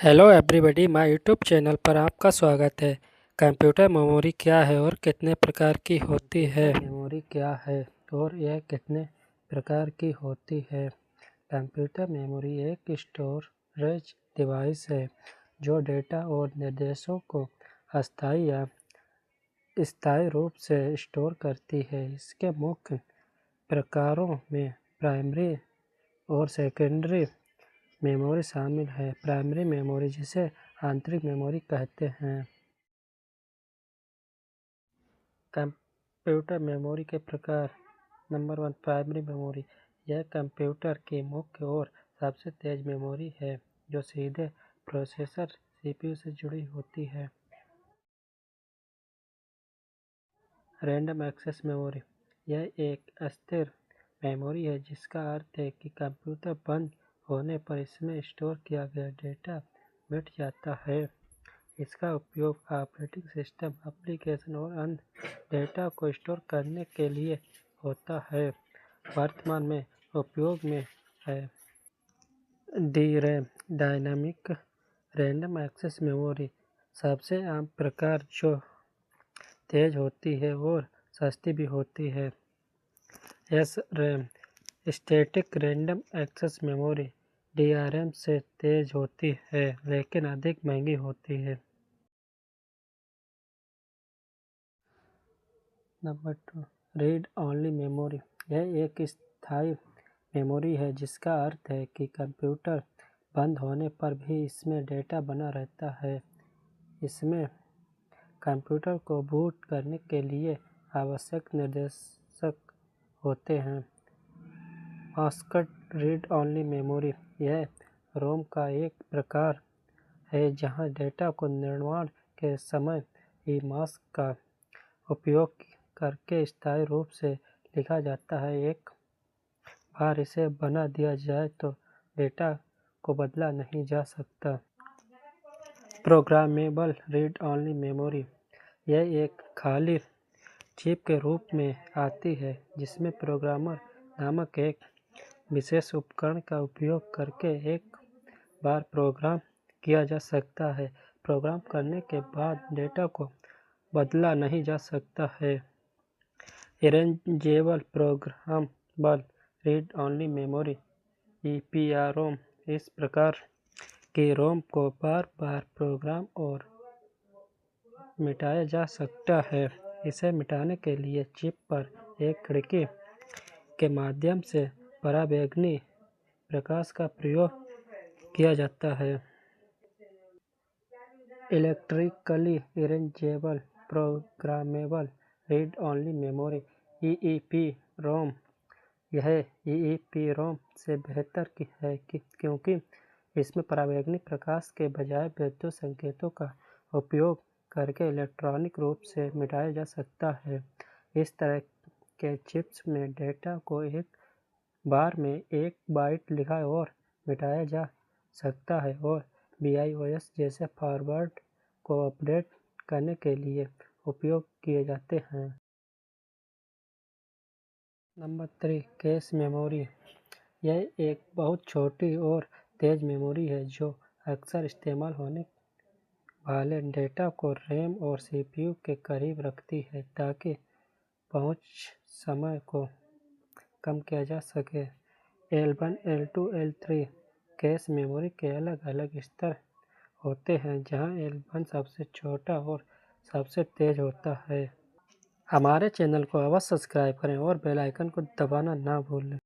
Hello everybody, my YouTube channel पर आपका स्वागत है। कंप्यूटर मेमोरी क्या है और कितने प्रकार की होती है? मेमोरी क्या है और यह कितने प्रकार की होती है? कंप्यूटर मेमोरी एक स्टोरेज डिवाइस है जो डेटा और निर्देशों को अस्थायी या स्थायी रूप से स्टोर करती है। इसके मुख्य प्रकारों में प्राइमरी और सेकेंडरी मेमोरी शामिल है। प्राइमरी मेमोरी, जिसे आंतरिक मेमोरी कहते हैं। कंप्यूटर मेमोरी के प्रकार। Number 1, primary memory. यह कंप्यूटर की मुख्य और सबसे तेज मेमोरी है जो सीधे प्रोसेसर सीपीयू से जुड़ी होती है। Random access memory. यह एक अस्थिर मेमोरी है जिसका अर्थ है कि कंप्यूटर बंद होने पर इसमें स्टोर किया गया डेटा मिट जाता है। इसका उपयोग ऑपरेटिंग सिस्टम, एप्लीकेशन और अन्य डेटा को स्टोर करने के लिए होता है। वर्तमान में उपयोग में है DRAM, dynamic random access memory, सबसे आम प्रकार जो तेज होती है और सस्ती भी होती है। SRAM, static random access memory, DRAM से तेज होती है लेकिन अधिक महंगी होती है। Number 2, read only memory. यह एक स्थायी मेमोरी है जिसका अर्थ है कि कंप्यूटर बंद होने पर भी इसमें डेटा बना रहता है। इसमें कंप्यूटर को बूट करने के लिए आवश्यक निर्देशक होते हैं। Masked read only memory. यह रोम का एक प्रकार है जहां डेटा को निर्माण के समय ही मास्क का उपयोग करके स्थायी रूप से लिखा जाता है। एक बार इसे बना दिया जाए तो डेटा को बदला नहीं जा सकता। Programmable read only memory. यह एक खाली चिप के रूप में आती है जिसमें प्रोग्रामर नामक एक विशेष उपकरण का उपयोग करके एक बार प्रोग्राम किया जा सकता है। प्रोग्राम करने के बाद डेटा को बदला नहीं जा सकता है। Erasable programmable read only memory EPROM। इस प्रकार की रोम को बार बार प्रोग्राम और मिटाया जा सकता है। इसे मिटाने के लिए चिप पर एक खिड़की के माध्यम से पराबैंगनी प्रकाश का प्रयोग किया जाता है। Electrically erasable programmable read only memory EEPROM। यह EEPROM से बेहतर है क्योंकि इसमें पराबैंगनी प्रकाश के बजाय विद्युत संकेतों का उपयोग करके इलेक्ट्रॉनिक रूप से मिटाया जा सकता है। इस तरह के चिप्स में डेटा को एक बार में 1 बाइट लिखा और मिटाया जा सकता है और BIOS जैसे फॉर्मेट को अपडेट करने के लिए उपयोग किए जाते हैं। Number 3, cache memory. यह एक बहुत छोटी और तेज मेमोरी है जो अक्सर इस्तेमाल होने वाले डेटा को रैम और CPU के करीब रखती है ताकि पहुंच समय को कम किया जा सके। L1, L2, L3 cache memory के अलग अलग स्तर होते हैं जहां L1 सबसे छोटा और सबसे तेज होता है। हमारे चैनल को अवश्य सब्सक्राइब करें और बेल आइकन को दबाना ना भूलें।